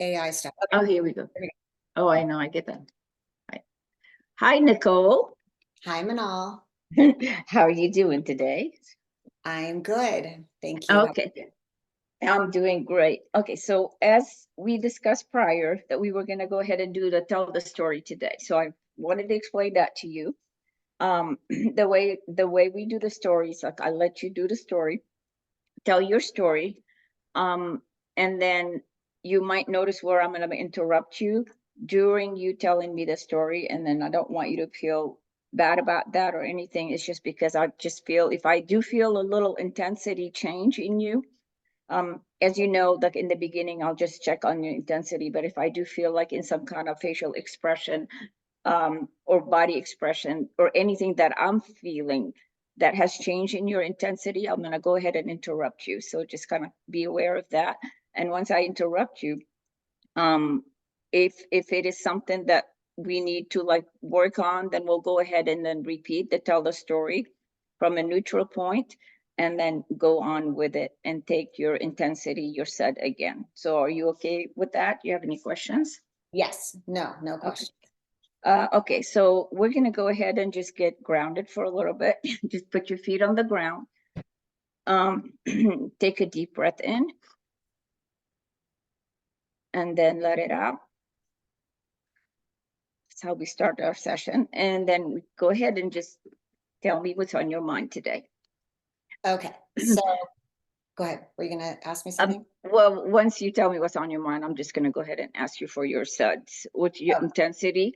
AI stuff. Oh, here we go. Oh, I know, I get that. Hi, Nicole. Hi, Manal. How are you doing today? I'm good. Thank you. Okay, I'm doing great. Okay, so as we discussed prior, that we were going to go ahead and tell the story today. So I wanted to explain that to you. The way we do the stories, like I let you do the story, tell your story, and then you might notice where I'm going to interrupt you during you telling me the story, and then I don't want you to feel bad about that or anything. It's just because I just feel, if I do feel a little intensity change in you, as you know, like in the beginning, I'll just check on your intensity. But if I do feel like in some kind of facial expression, or body expression or anything that I'm feeling that has changed in your intensity, I'm going to go ahead and interrupt you. So just kind of be aware of that. And once I interrupt you, if it is something that we need to like work on, then we'll go ahead and then tell the story from a neutral point, and then go on with it and take your intensity, your set again. So are you okay with that? Do you have any questions? Yes. No question. Okay, so we're going to go ahead and just get grounded for a little bit. Just put your feet on the ground. Take a deep breath in and then let it out. That's how we start our session. And then go ahead and just tell me what's on your mind today. Okay, so go ahead. Were you going to ask me something? Well, once you tell me what's on your mind, I'm just going to go ahead and ask you for your suds, what's your intensity,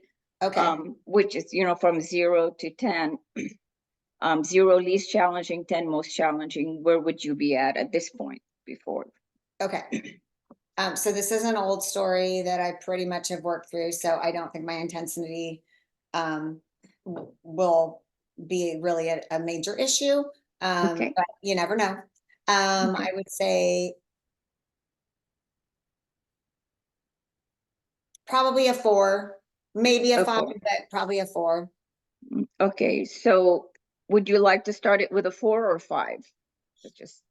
which is, from 0 to 10. 0 least challenging, 10 most challenging. Where would you be at this point before? Okay. So this is an old story that I pretty much have worked through. So I don't think my intensity will be really a major issue. Okay. But you never know. I would say probably a 4, maybe a 5, but probably a 4. Okay, so would you like to start it with a 4 or 5? Just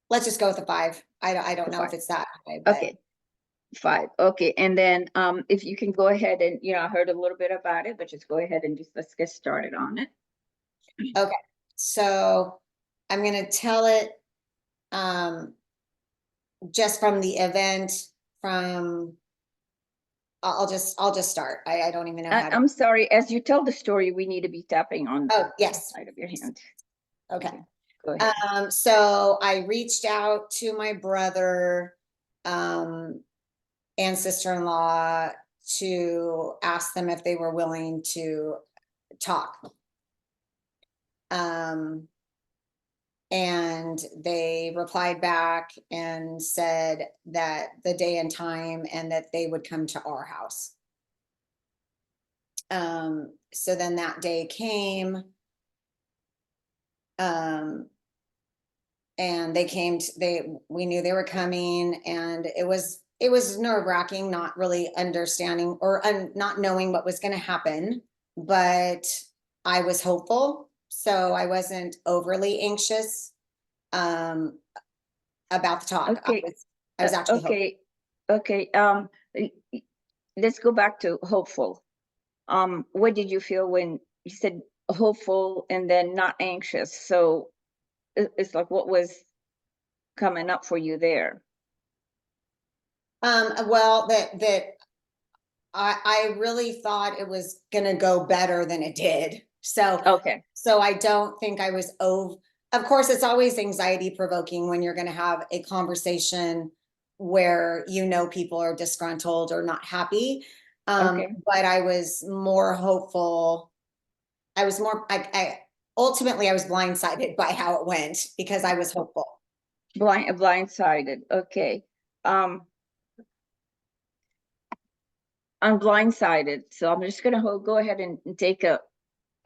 let's just go with a 5. I don't know if it's that high, but okay. 5. Okay, and then if you can go ahead and, I heard a little bit about it, but just go ahead and let's get started on it. Okay, so I'm going to tell it just from the event. I'll just start. I don't even know how to. I'm sorry, as you tell the story, we need to be tapping on the side of your hand. Okay. Go ahead. So I reached out to my brother and sister-in-law to ask them if they were willing to talk. And they replied back and said that the day and time, and that they would come to our house. So then that day came, and they came, we knew they were coming, and it was nerve-wracking, not really understanding or not knowing what was going to happen, but I was hopeful. So I wasn't overly anxious about the talk. Okay. I was actually okay. Hopeful. Okay. Let's go back to hopeful. What did you feel when you said hopeful and then not anxious? So it's like, what was coming up for you there? Well, that I really thought it was going to go better than it did. So, so I don't think I was over. Of course, it's always anxiety provoking when you're going to have a conversation where, people are disgruntled or not happy. But I was more hopeful. I was more, ultimately I was blindsided by how it went because I was hopeful. Blindsided. Okay. I'm blindsided. So I'm just going to go ahead and take a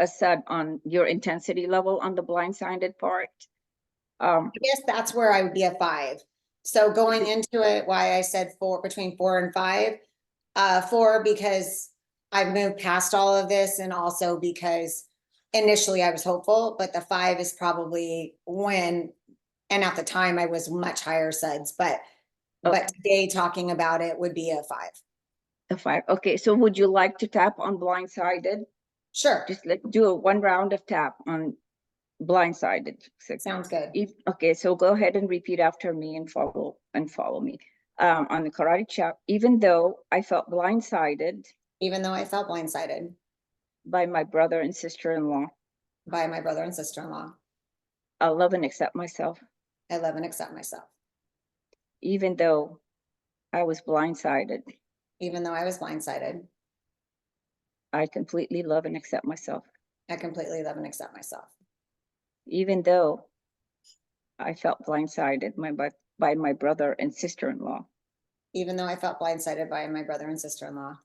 set on your intensity level on the blindsided part. I guess that's where I would be a 5. So going into it, why I said 4, between 4 and 5, 4 because I've moved past all of this, and also because initially I was hopeful, but the 5 is probably when, and at the time I was much higher suds, but today talking about it would be a 5. A 5. Okay, so would you like to tap on blindsided? Sure. Just let's do a 1 round of tap on blindsided. Sounds good. Okay, so go ahead and repeat after me and follow me. On the karate chop, even though I felt blindsided Even though I felt blindsided by my brother and sister-in-law, by my brother and sister-in-law, I love and accept myself. I love and accept myself. Even though I was blindsided, Even though I was blindsided, I completely love and accept myself. I completely love and accept myself. Even though I felt blindsided by my brother and sister-in-law, Even though I felt blindsided by my brother and sister-in-law,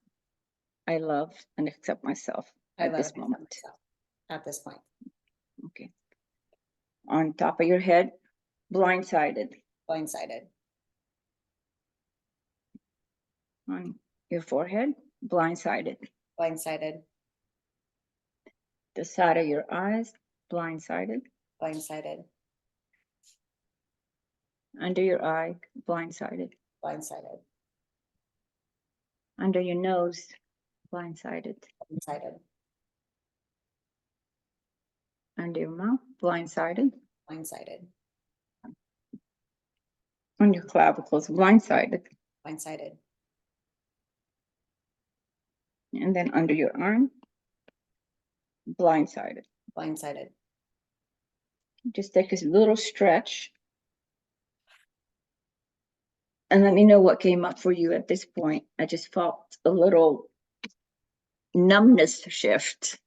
I love and accept myself I at love this and accept moment. myself at this point. Okay. On top of your head, blindsided. Blindsided. On your forehead, blindsided. Blindsided. The side of your eyes, blindsided. Blindsided. Under your eye, blindsided. Blindsided. Under your nose, blindsided. Blindsided. Under your mouth, blindsided. Blindsided. On your clavicles, blindsided. Blindsided. And then under your arm, blindsided. Blindsided. Just take a little stretch. And let me know what came up for you at this point. I just felt a little numbness shift.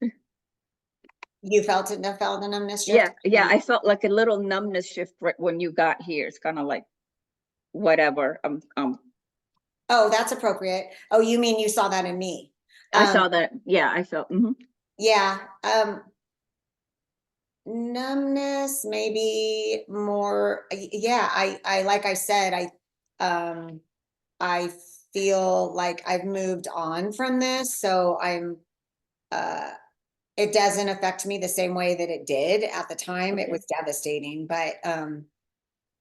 You felt it? Felt the numbness shift? Yeah. I felt like a little numbness shift right when you got here. It's kind of like whatever. Oh, that's appropriate. Oh, you mean you saw that in me? I saw that. Yeah, I felt. Yeah. Numbness, maybe more. Yeah. I like I said, I feel like I've moved on from this, so it doesn't affect me the same way that it did at the time. Okay. It was devastating, but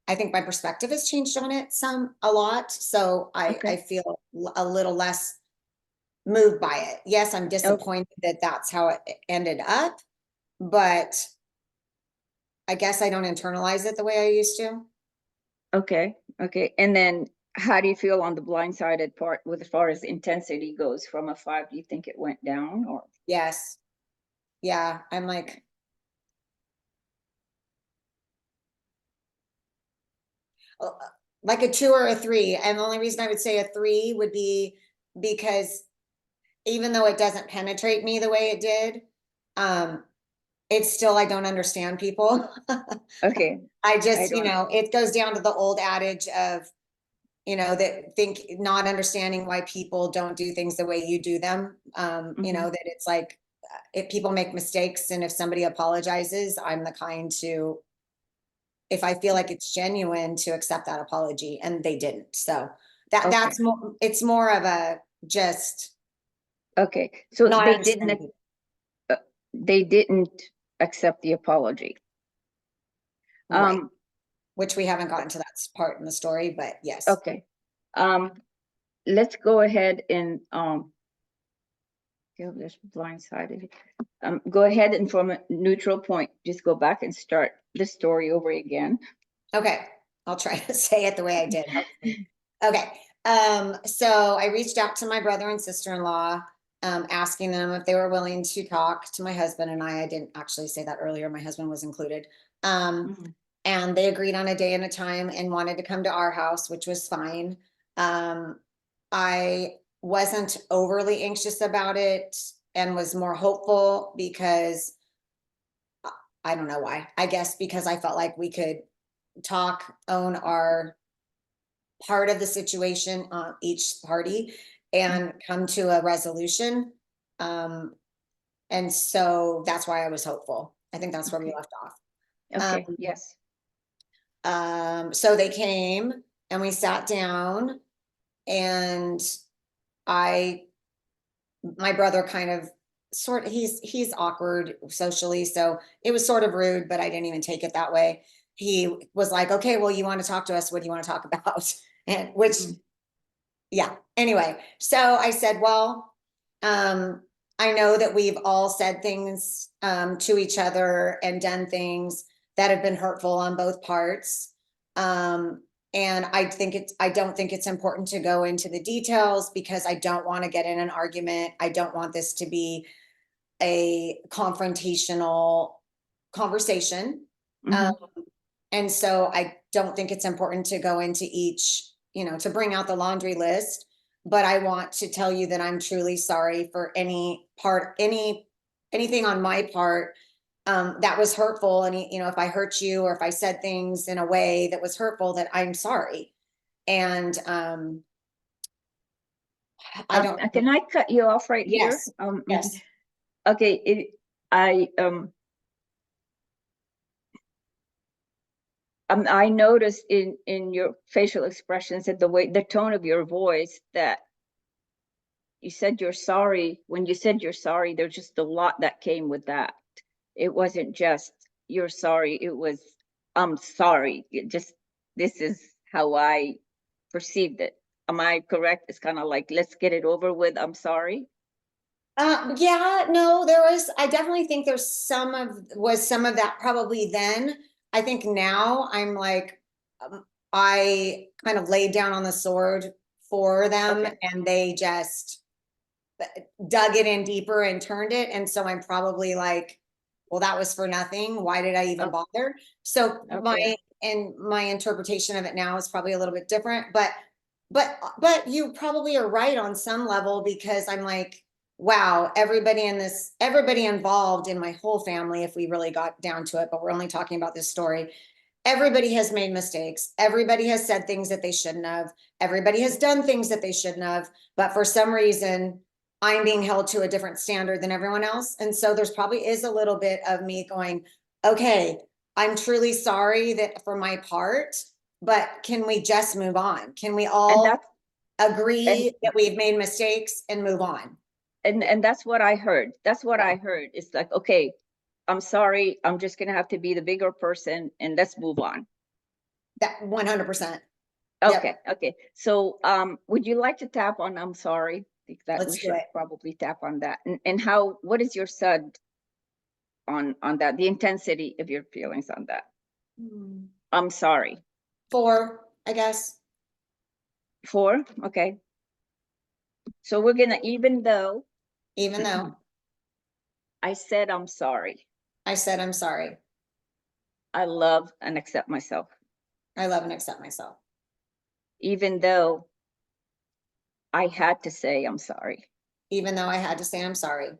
I think my perspective has changed on it a lot. So I feel a little less moved by it. Yes, I'm disappointed that that's how it ended up, but I guess I don't internalize it the way I used to. Okay. And then how do you feel on the blindsided part with as far as intensity goes from a 5? Do you think it went down or? Yes. Yeah. I'm like, a 2 or a 3. And the only reason I would say a 3 would be because even though it doesn't penetrate me the way it did, it's still, I don't understand people. Okay. I just, it goes down to the old adage of, that think not understanding why people don't do things the way you do them. That it's like, if people make mistakes and if somebody apologizes, I'm the kind to, if I feel like it's genuine, to accept that apology, and they didn't. So that's more, it's more of a just. Okay. So they didn't accept the apology. Right. Which we haven't gotten to that part in the story, but yes. Okay. Let's go ahead and this blindsided. Go ahead and from a neutral point, just go back and start the story over again. Okay. I'll try to say it the way I did. Okay. So I reached out to my brother and sister-in-law, asking them if they were willing to talk to my husband and I didn't actually say that earlier. My husband was included. And they agreed on a day and a time and wanted to come to our house, which was fine. I wasn't overly anxious about it and was more hopeful because I don't know why. I guess because I felt like we could talk, own our part of the situation on each party and come to a resolution. And so that's why I was hopeful. I think that's where we left off. Okay. Yes. So they came and we sat down, and my brother kind of he's awkward socially, so it was sort of rude, but I didn't even take it that way. He was like, okay, well, you want to talk to us, what do you want to talk about? And which, yeah, anyway, so I said, well, I know that we've all said things to each other and done things that have been hurtful on both parts. And I don't think it's important to go into the details because I don't want to get in an argument. I don't want this to be a confrontational conversation. And so I don't think it's important to go into each, to bring out the laundry list, but I want to tell you that I'm truly sorry for anything on my part that was hurtful. And, if I hurt you or if I said things in a way that was hurtful, that I'm sorry. And I don't. Can I cut you off right here? Yes. Yes. Okay. I noticed in your facial expressions and the tone of your voice that you said you're sorry. When you said you're sorry, there's just a lot that came with that. It wasn't just you're sorry. It was I'm sorry. This is how I perceived it. Am I correct? It's kind of like, let's get it over with. I'm sorry. Yeah, no, I definitely think there's some of that probably then. I think now I'm like, I kind of laid down on the sword for them and they just dug it in deeper and turned it. And so I'm probably like, well, that was for nothing. Why did I even bother? So my interpretation of it now is probably a little bit different, but you probably are right on some level because I'm like, wow, everybody involved in my whole family, if we really got down to it, but we're only talking about this story. Everybody has made mistakes. Everybody has said things that they shouldn't have. Everybody has done things that they shouldn't have. But for some reason, I'm being held to a different standard than everyone else. And so there's probably is a little bit of me going, okay, I'm truly sorry that for my part, but can we just move on? Can we all agree that we've made mistakes and move on? And that's what I heard. That's what I heard. It's like, okay, I'm sorry. I'm just going to have to be the bigger person and let's move on. That 100%. Okay. Yep. Okay. So, would you like to tap on, I'm sorry? I think that Let's we should probably tap on that. And what is your SUD on that? The intensity of your feelings on that? I'm sorry. 4, I guess. 4. Okay. So we're going to, even though I said, I'm sorry. I said, I'm sorry. I love and accept myself. I love and accept myself. Even though I had to say, I'm sorry. Even though I had to say, I'm sorry.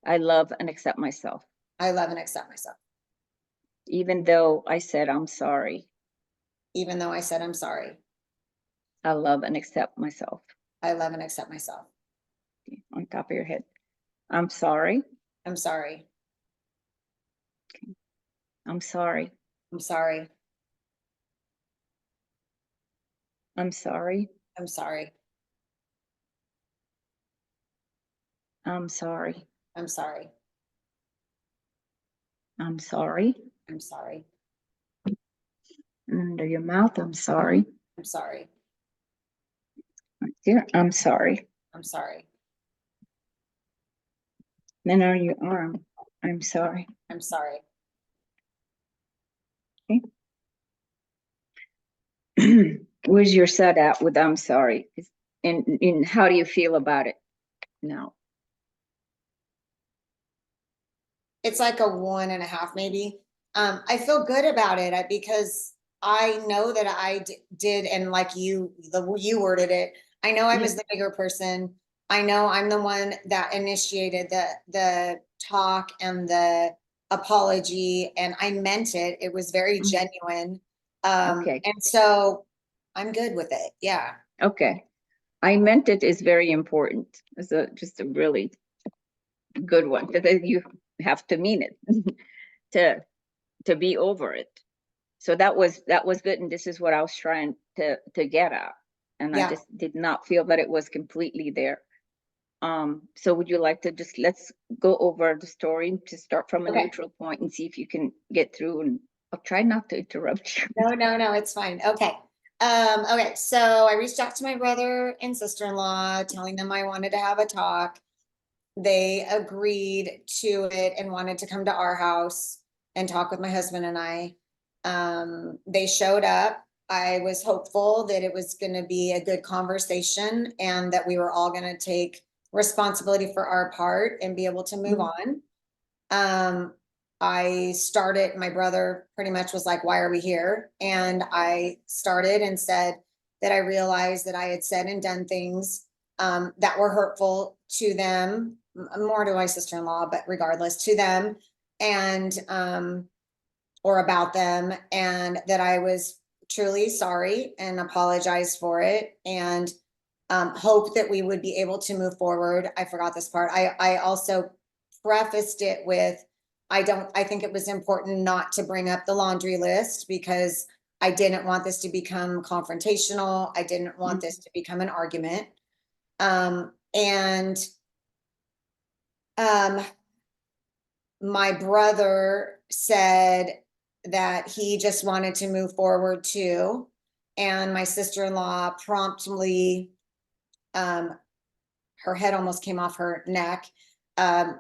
I love and accept myself. I love and accept myself. Even though I said, I'm sorry. Even though I said, I'm sorry. I love and accept myself. I love and accept myself. On top of your head. I'm sorry. I'm sorry. Okay. I'm sorry. I'm sorry. I'm sorry. I'm sorry. I'm sorry. I'm sorry. I'm sorry. I'm sorry. Under your mouth, I'm sorry. I'm sorry. Right here, I'm sorry. I'm sorry. Then on your arm, I'm sorry. I'm sorry. Okay. Where's your SUD at with I'm sorry? And how do you feel about it now? It's like a 1.5, maybe. I feel good about it because I know that I did, and like you worded it, I know I was the bigger person. I know I'm the one that initiated the talk and the apology, and I meant it. It was very genuine. And so I'm good with it. Yeah. Okay. I meant it is very important. It's just a really good one because you have to mean it to be over it. So that was good, and this is what I was trying to get at, and I just did not feel that it was completely there. So would you like to just, let's go over the story to start from a Okay. neutral point and see if you can get through, and I'll try not to interrupt you. No, it's fine. Okay. Okay, so I reached out to my brother and sister-in-law, telling them I wanted to have a talk. They agreed to it and wanted to come to our house and talk with my husband and I. They showed up. I was hopeful that it was going to be a good conversation and that we were all going to take responsibility for our part and be able to move on. I started, my brother pretty much was like, why are we here? And I started and said that I realized that I had said and done things that were hurtful to them, more to my sister-in-law, but regardless to them, and or about them, and that I was truly sorry and apologized for it, and hope that we would be able to move forward. I forgot this part. I also prefaced it with, I think it was important not to bring up the laundry list because I didn't want this to become confrontational. I didn't want this to become an argument. And my brother said that he just wanted to move forward too. And my sister-in-law promptly, her head almost came off her neck.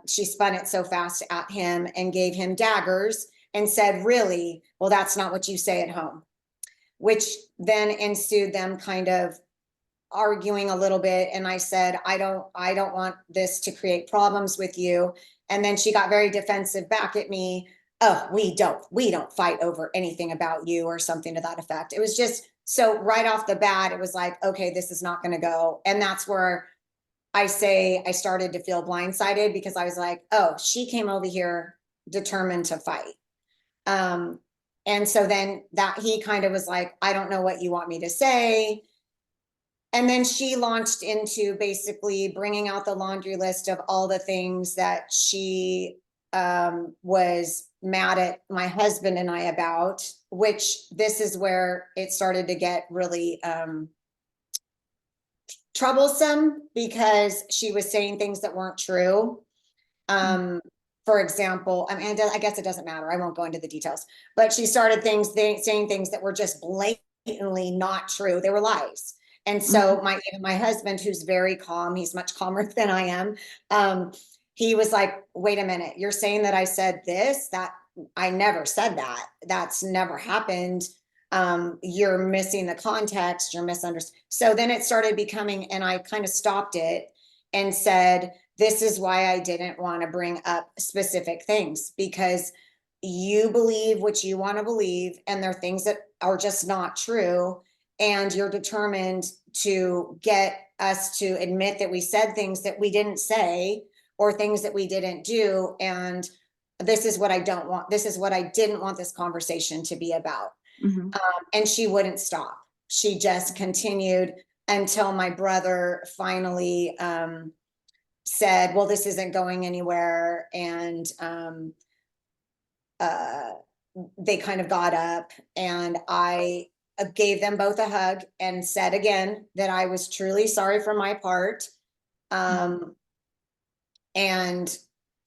She spun it so fast at him and gave him daggers and said, really? Well, that's not what you say at home, which then ensued them kind of arguing a little bit. And I said, I don't want this to create problems with you. And then she got very defensive back at me. Oh, we don't fight over anything about you, or something to that effect. It was just, so right off the bat, it was like, okay, this is not going to go. And that's where I say I started to feel blindsided, because I was like, oh, she came over here determined to fight. And so then that he kind of was like, I don't know what you want me to say. And then she launched into basically bringing out the laundry list of all the things that she was mad at my husband and I about, which this is where it started to get really troublesome, because she was saying things that weren't true. For example, I mean, I guess it doesn't matter. I won't go into the details, but she started saying things that were just blatantly not true. They were lies. And so even my husband, who's very calm, he's much calmer than I am. He was like, wait a minute, you're saying that I said this, that I never said that. That's never happened. You're missing the context, you're misunderstanding. So then it started becoming, and I kind of stopped it and said, this is why I didn't want to bring up specific things, because you believe what you want to believe, and there are things that are just not true. And you're determined to get us to admit that we said things that we didn't say, or things that we didn't do. And this is what I don't want. This is what I didn't want this conversation to be about. And she wouldn't stop. She just continued until my brother finally said, well, this isn't going anywhere. And they kind of got up, and I gave them both a hug and said again that I was truly sorry for my part. And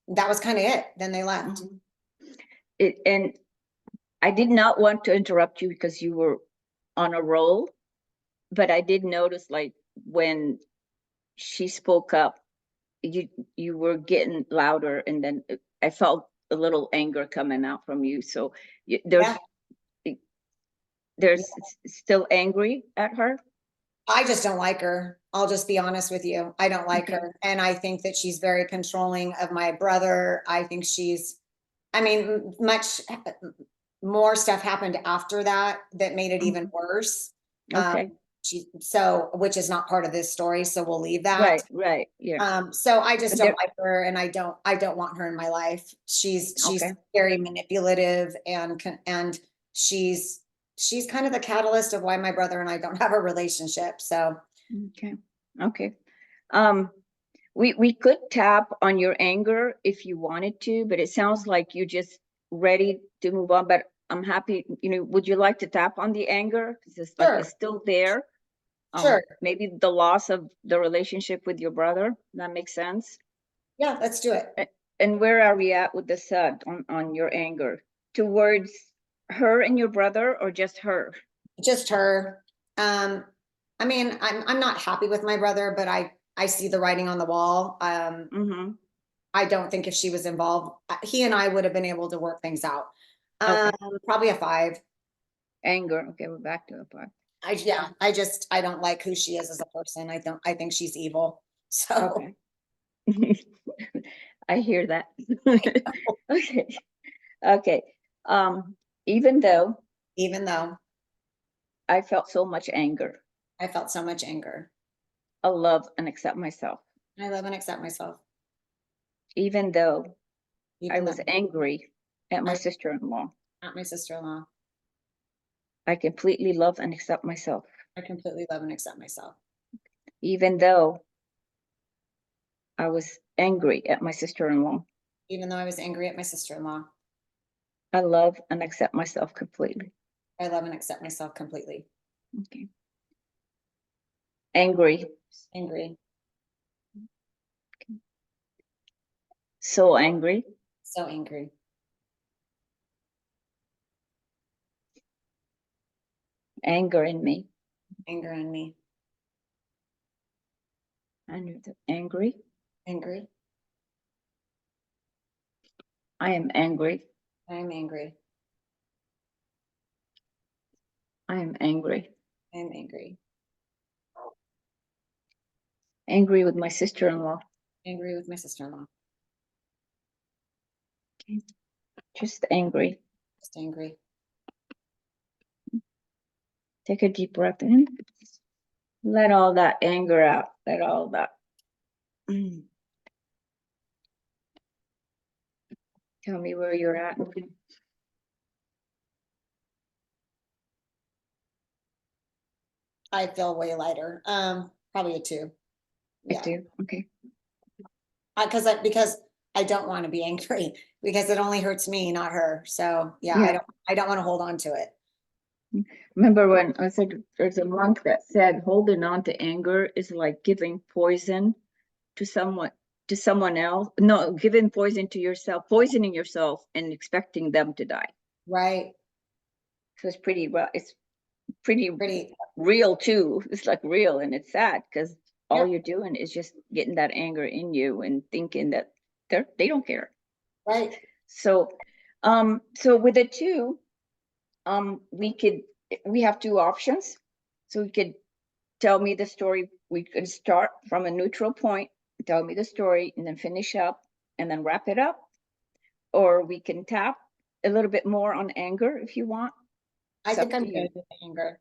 that was kind of it. Then they left. And I did not want to interrupt you because you were on a roll, but I did notice, like, when she spoke up, you were getting louder, and then I felt a little anger coming out from you. So there's still angry at her. I just don't like her. I'll just be honest with you. I don't like her. And I think that she's very controlling of my brother. I think I mean, much more stuff happened after that made it even worse. Which is not part of this story. So we'll leave that. Right. Yeah. So I just don't like her, and I don't want her in my life. She's very manipulative, and she's kind of the catalyst of why my brother and I don't have a relationship. So okay. We could tap on your anger if you wanted to, but it sounds like you're just ready to move on. But I'm happy, would you like to tap on the anger? Because it's like it's still there. Sure. Maybe the loss of the relationship with your brother. That makes sense. Yeah, let's do it. And where are we at with the sad on your anger? Towards her and your brother, or just her? Just her. I mean, I'm not happy with my brother, but I see the writing on the wall. Mm-hmm. I don't think if she was involved, he and I would have been able to work things out. Okay. Probably a 5. Anger. Okay, we're back to a 5. Yeah, I don't like who she is as a person. I think she's evil. So Okay. I hear that. Okay. Okay. Even though even though I felt so much anger, I felt so much anger, I love and accept myself. I love and accept myself. Even though I Even though was angry at my I sister-in-law, not my sister-in-law, I completely love and accept myself. I completely love and accept myself. Even though I was angry at my sister-in-law, Even though I was angry at my sister-in-law, I love and accept myself completely. I love and accept myself completely. Okay. Angry, Angry, so angry. so angry. Anger in me. Anger in me. Angry. Angry. I am angry. I am angry. I am angry. I am angry. Angry with my sister-in-law. Angry with my sister-in-law. Okay. Just angry. Just angry. Take a deep breath in. Let all that anger out. Let all that. Tell me where you're at. I feel way lighter. Probably a 2. I Yeah. do. Okay. Because I don't want to be angry because it only hurts me, not her. So yeah, Yeah. I don't want to hold on to it. Remember when I said there's a monk that said holding on to anger is like giving poison to someone else. No, giving poison to yourself, poisoning yourself and expecting them to die. Right. So it's pretty well, it's pretty Pretty. real too. It's like real, and it's sad because all Yeah. you're doing is just getting that anger in you and thinking that they don't care. Right. So so with the 2, we have 2 options. So we could tell me the story. We could start from a neutral point, tell me the story, and then finish up and then wrap it up. Or we can tap a little bit more on anger if you want. I It's think up I'm to good you. with the anger.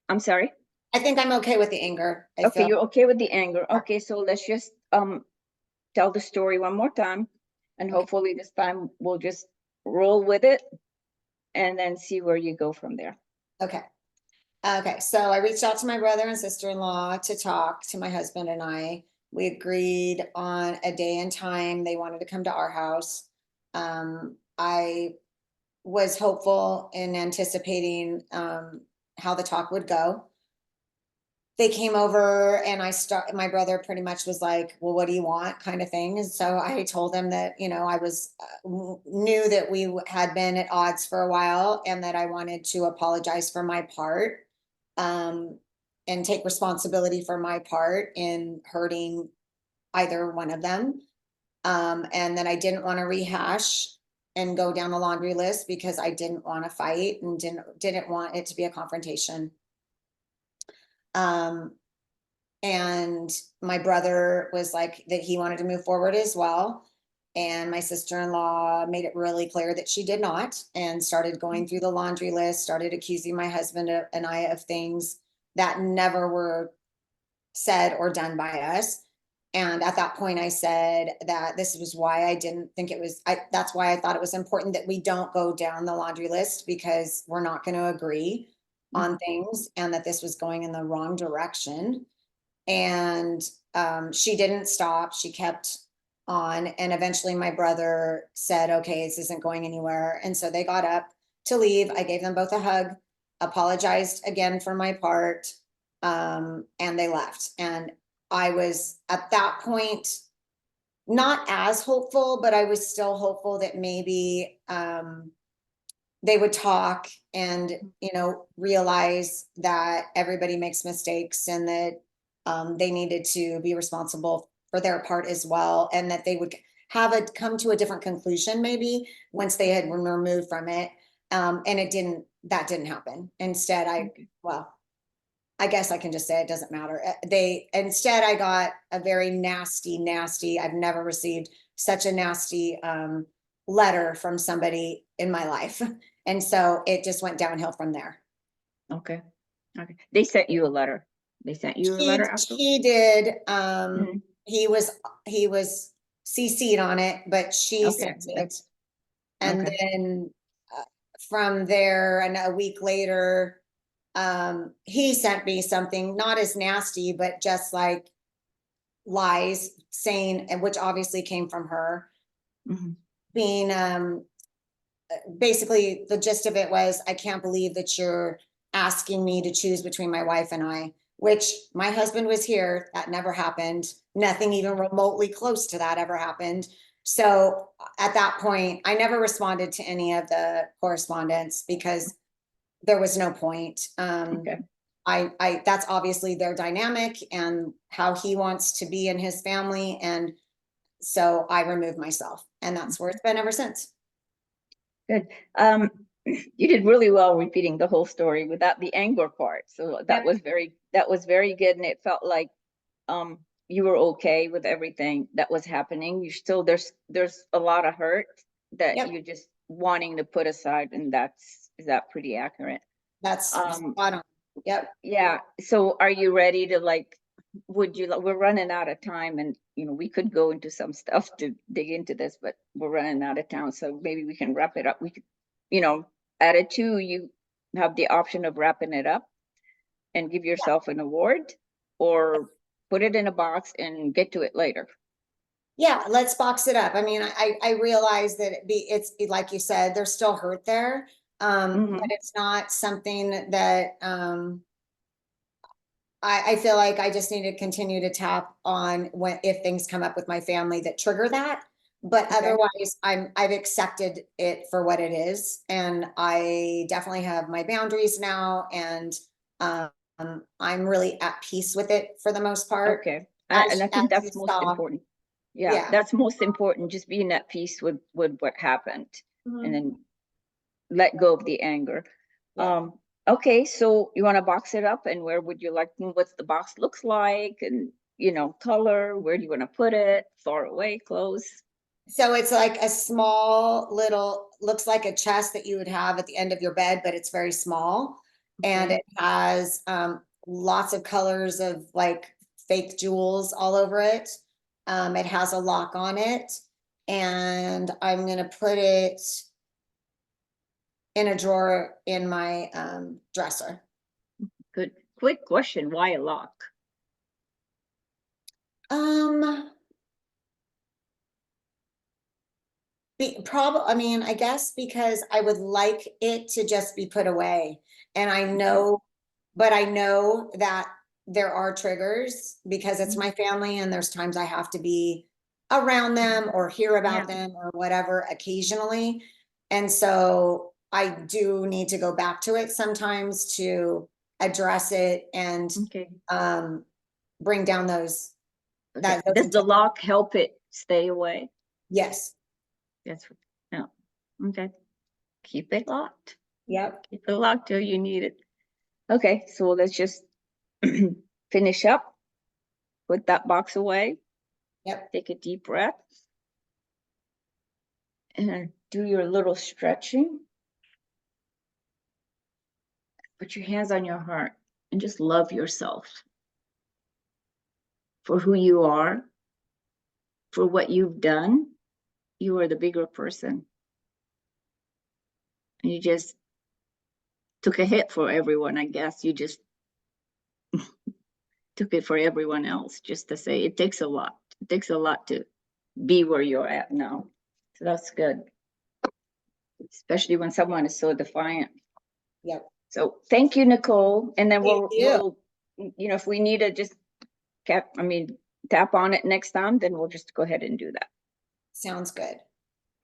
I'm sorry. I think I'm okay with the anger. I Okay, feel you're okay with the anger. Okay, so let's just tell the story one more time, and okay. hopefully this time we'll just roll with it and then see where you go from there. Okay. Okay. So I reached out to my brother and sister-in-law to talk to my husband and I. We agreed on a day and time. They wanted to come to our house. I was hopeful and anticipating how the talk would go. They came over and my brother pretty much was like, well, what do you want, kind of thing. And so I told him that, I was knew that we had been at odds for a while and that I wanted to apologize for my part, and take responsibility for my part in hurting either one of them. And that I didn't want to rehash and go down the laundry list because I didn't want to fight and didn't want it to be a confrontation. Um, and my brother was like that he wanted to move forward as well. And my sister-in-law made it really clear that she did not, and started going through the laundry list, started accusing my husband and I of things that never were said or done by us. And at that point, I said that this was why I didn't think it was, that's why I thought it was important that we don't go down the laundry list, because we're not going to agree on things, and that this was going in the wrong direction. And she didn't stop. She kept on. And eventually my brother said, okay, this isn't going anywhere. And so they got up to leave. I gave them both a hug, apologized again for my part, and they left. And I was at that point not as hopeful, but I was still hopeful that maybe they would talk and, you know, realize that everybody makes mistakes and that they needed to be responsible for their part as well, and that they would have it come to a different conclusion maybe once they had been removed from it. And that didn't happen. Instead, well, I guess I can just say it doesn't matter. Instead, I got a very nasty, I've never received such a nasty letter from somebody in my life. And so it just went downhill from there. Okay. Okay. They sent you a letter. They sent you a letter after? She did. He was CC'd on it, but she sent it. And then from there, and a week later, he sent me something not as nasty, but just like lies saying, and which obviously came from her, being basically the gist of it was, I can't believe that you're asking me to choose between my wife and I, which my husband was here. That never happened. Nothing even remotely close to that ever happened. So at that point, I never responded to any of the correspondence because there was no point. That's obviously their dynamic and how he wants to be in his family. And so I removed myself, and that's where it's been ever since. Good. You did really well repeating the whole story without the anger part. So that was very good. And it felt like you were okay with everything that was happening. You still, there's a lot of hurt that you're just wanting to put aside. And is that pretty accurate? That's spot on. Yep. Yeah. So are you ready to we're running out of time, and you know, we could go into some stuff to dig into this, but we're running out of time. So maybe we can wrap it up. We could, you know, at a 2, you have the option of wrapping it up and give yourself an award, or put it in a box and get to it later. Yeah, let's box it up. I mean, I realize that it's like you said, there's still hurt there. But it's not something that I feel like I just need to continue to tap on if things come up with my family that trigger that. But otherwise, I've accepted it for what it is, and I definitely have my boundaries now, and I'm really at peace with it for the most part. Okay, and I think that's most important. Yeah, that's most important. Just being at peace with what happened, and then let go of the anger. Okay, so you want to box it up, and where would you like, what's the box looks like, and you know, color, where do you want to put it, far away, close? So it's like a small little, looks like a chest that you would have at the end of your bed, but it's very small. And it has lots of colors of like fake jewels all over it. It has a lock on it, and I'm gonna put it in a drawer in my dresser. Good. Quick question, why a lock? I mean, I guess because I would like it to just be put away. And I know, but I know that there are triggers because it's my family, and there's times I have to be around them or hear about them or whatever occasionally. And so I do need to go back to it sometimes to address it and bring down those. Does the lock help it stay away? Yes. That's okay. Keep it locked. Yep. Keep it locked till you need it. Okay, so let's just finish up. Put that box away. Yep. Take a deep breath. And do your little stretching. Put your hands on your heart and just love yourself for who you are, for what you've done. You are the bigger person. And you just took a hit for everyone, I guess. You just took it for everyone else, just to say it takes a lot. It takes a lot to be where you're at now. So that's good. Especially when someone is so defiant. Yep. So thank you, Nicole. And then we'll you know, if we need to just tap on it next time, then we'll just go ahead and do that. Sounds good. Let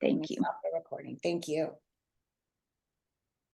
me Thank you. stop the recording. Thank you.